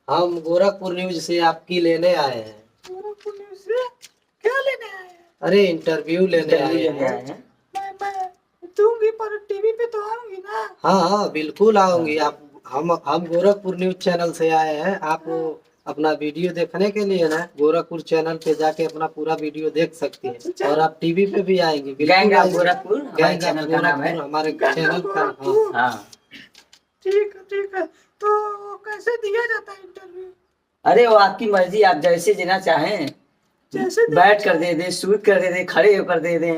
हम गोरखपुर न्यूज से आपकी लेने आए हैं। गोरखपुर न्यूज से क्या लेने आए हैं? अरे इंटरव्यू लेने आए हैं। मैं दूंगी पर टीवी पे तो आऊंगी ना। हाँ हाँ बिल्कुल आऊंगी आप। हम गोरखपुर न्यूज चैनल से आए हैं। आप अपना वीडियो देखने के लिए ना गोरखपुर चैनल पे जाके अपना पूरा वीडियो देख सकती हैं। और आप टीवी पे भी आएंगे। गैंग बिल्कुल ऑफ गोरखपुर हमारे चैनल का नाम है। हमारे चैनल का। हाँ ठीक है। तो कैसे दिया जाता है इंटरव्यू? अरे वो आपकी मर्जी, आप जैसे देना चाहें, जैसे बैठ कर दे दे, सूट कर दे दे, खड़े होकर दे दे,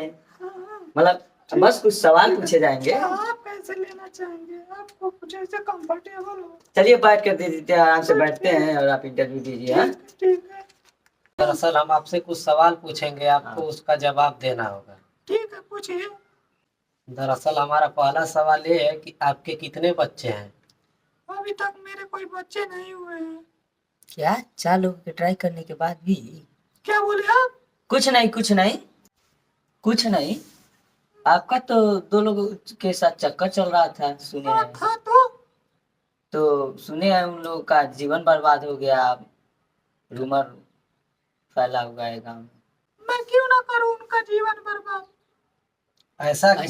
मतलब बस कुछ सवाल पूछे जाएंगे। आप कैसे लेना चाहेंगे? आपको जैसे कंफर्टेबल हो। चलिए बैठ कर दे देते हैं, आराम से बैठते हैं और आप इंटरव्यू दीजिए। हाँ ठीक है। दरअसल हम आपसे कुछ सवाल पूछेंगे, आपको उसका जवाब देना होगा। ठीक है, पूछिए। दरअसल हमारा पहला सवाल ये है कि आपके कितने बच्चे हैं? अभी तक मेरे कोई बच्चे नहीं हुए हैं। क्या 4 लोगों के ट्राई करने के बाद भी? क्या बोले आप? कुछ नहीं कुछ नहीं कुछ नहीं, आपका तो 2 लोगों के साथ चक्कर चल रहा था, सुने हैं। था तो सुने हैं उन लोगों का जीवन बर्बाद हो गया, रूमर फैला हुआ है गाँव में। मैं क्यों ना करूं उनका जीवन बर्बाद? ऐसा क्यों?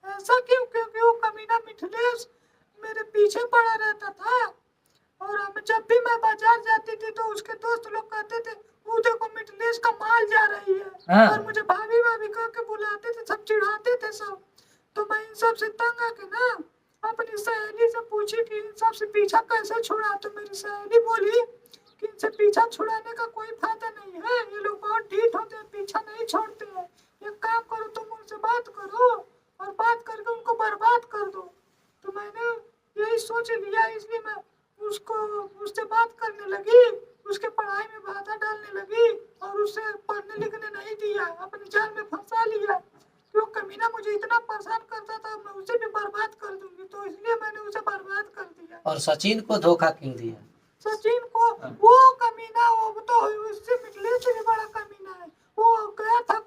ऐसा क्यों? क्योंकि वो कमीना मिथिलेश मेरे पीछे पड़ा रहता था। और हम जब भी मैं बाजार जाती थी तो उसके दोस्त लोग कहते थे वो देखो मिथिलेश का माल जा रही है। हाँ। और मुझे भाभी भाभी कह के बुलाते थे, सब चिढ़ाते थे सब। तो मैं इन सब से तंग आके ना अपनी सहेली से पूछी कि इन सब से पीछा कैसे छुड़ा। तो मेरी सहेली बोली कि इनसे पीछा छुड़ाने का कोई फायदा नहीं है, ये लोग बहुत ढीठ होते हैं, पीछा नहीं छोड़ते हैं। एक काम करो, तुम उनसे बात करो और बात करके उनको बर्बाद कर दो। तो मैंने यही सोच लिया, इसलिए मैं उससे बात करने लगी, उसके पढ़ाई में बाधा डालने लगी और उसे पढ़ने लिखने नहीं दिया, अपने जाल में फंसा लिया। वो कमीना मुझे इतना परेशान करता था, मैं उसे भी बर्बाद कर दूंगी, तो इसलिए मैंने उसे बर्बाद कर दिया। और सचिन को धोखा क्यों दिया? सचिन को वो कमीना, वो तो उससे मिथिलेश से भी बड़ा कमीना है। वो गया था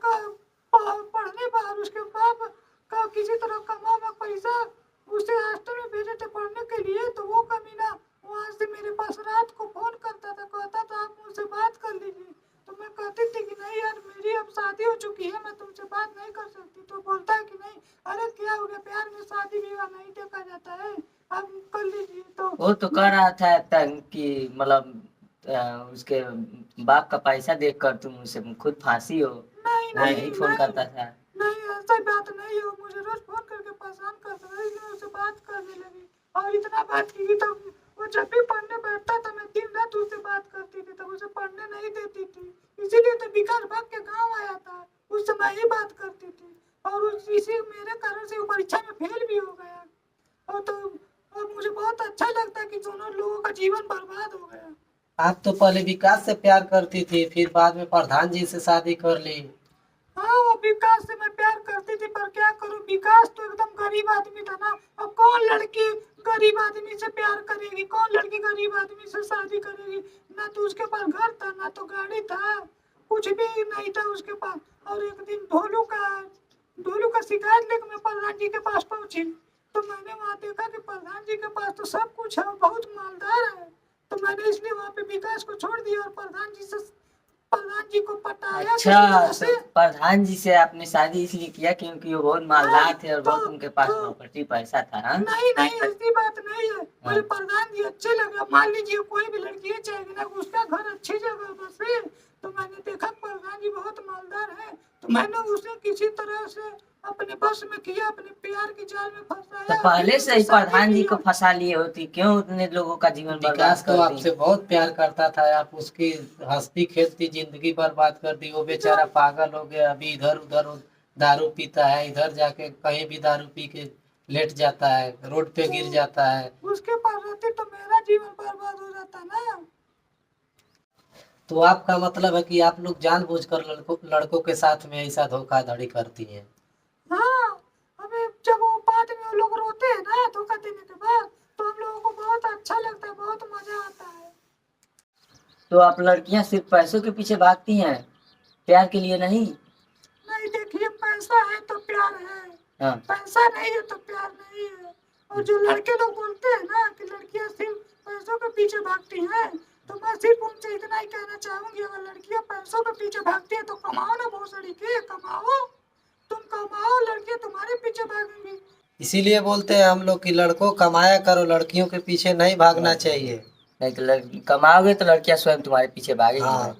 पढ़ने बाहर, उसके बाप का किसी तरह कमा पैसा उसे हॉस्टल में भेजे थे पढ़ने के लिए। तो वो कमीना वहाँ से मेरे पास रात को फोन करता था, कहता था आप मुझसे बात कर लीजिए। तो मैं कहती थी कि नहीं यार, मेरी अब शादी हो चुकी है, मैं तुमसे बात नहीं कर सकती। तो बोलता है कि नहीं, अरे क्या हो गया, प्यार में शादी विवाह नहीं देखा जाता है, आप कर लीजिए। तो वो तो कह रहा था कि मतलब उसके बाप का पैसा देखकर तुम उसे खुद फांसी हो। नहीं फोन करता था। नहीं ऐसा बात नहीं है, मुझे रोज फोन करके परेशान करता था, इसलिए उससे बात करने लगी। और इतना बात की तो वो जब भी पढ़ने बैठता था मैं दिन रात उससे बात करती थी, तब उसे पढ़ने नहीं देती थी। इसीलिए तो विकास भाग के गाँव आया था, उस समय ही बात करती थी। और इसी मेरे कारण से वो परीक्षा में फेल भी हो गया। और तो अब मुझे बहुत अच्छा लगता है कि दोनों लोगों का जीवन बर्बाद हो गया। आप तो पहले विकास से प्यार करती थी, फिर बाद में प्रधान जी से शादी कर ली। हाँ, वो विकास से मैं प्यार करती थी, पर क्या करूं, विकास तो एकदम गरीब आदमी था ना। अब कौन लड़की गरीब आदमी से प्यार करेगी, कौन लड़की गरीब आदमी से शादी करेगी? ना तो उसके पास घर था, ना तो गाड़ी था, कुछ भी नहीं था उसके पास। और एक दिन ढोलू का शिकायत लेकर मैं प्रधान जी के पास पहुंची। तो मैंने वहाँ देखा कि प्रधान जी के पास तो सब कुछ है, बहुत मालदार है। तो मैंने इसलिए वहाँ पे विकास को छोड़ दिया और प्रधान जी को पटाया। अच्छा, तो प्रधान जी से आपने शादी इसलिए किया क्योंकि वो बहुत मालदार थे और बहुत उनके पास प्रॉपर्टी पैसा था? नहीं ऐसी बात नहीं है, मुझे प्रधान जी अच्छे लगे। मान लीजिए कोई भी लड़की चाहेगी ना, उसका घर अच्छी जगह बसे। तो मैंने देखा प्रधान जी बहुत मालदार है, तो मैंने उसे किसी तरह से अपने बस में किया, अपने प्यार के जाल में फंसाया। तो पहले से ही प्रधान जी को फंसा लिए होती, क्यों उतने लोगों का जीवन बर्बाद विकास कर तो दी? आपसे बहुत प्यार करता था, आप उसकी हंसती खेलती जिंदगी बर्बाद कर दी। वो बेचारा पागल हो गया, अभी इधर उधर दारू पीता है, इधर जाके कहीं भी दारू पी के लेट जाता है, रोड पे गिर जाता है। उसके पास रहती तो मेरा जीवन बर्बाद हो जाता ना। तो आपका मतलब है कि आप लोग जानबूझकर लड़कों के साथ में ऐसा धोखाधड़ी करती हैं? हाँ, अबे जब वो बाद में वो लोग रोते हैं ना धोखा देने के बाद, तो हम लोगों को बहुत अच्छा लगता है, बहुत मजा आता है। तो आप लड़कियां सिर्फ पैसों के पीछे भागती हैं, प्यार के लिए नहीं? नहीं, देखिए पैसा है तो प्यार है। पैसा नहीं है तो प्यार नहीं है। और जो लड़के लोग बोलते हैं ना कि लड़कियां सिर्फ पैसों के पीछे भागती हैं। तो मैं सिर्फ उनसे इतना ही कहना चाहूंगी, अगर लड़कियां पैसों के पीछे भागती हैं तो कमाओ ना भोसड़ी के, कमाओ, तुम कमाओ, लड़कियां तुम्हारे पीछे भागेंगी। इसीलिए बोलते हैं हम लोग कि लड़कों कमाया करो, लड़कियों के पीछे नहीं भागना चाहिए। नहीं तो कमाओगे तो लड़कियां स्वयं तुम्हारे पीछे भागेंगी। हाँ।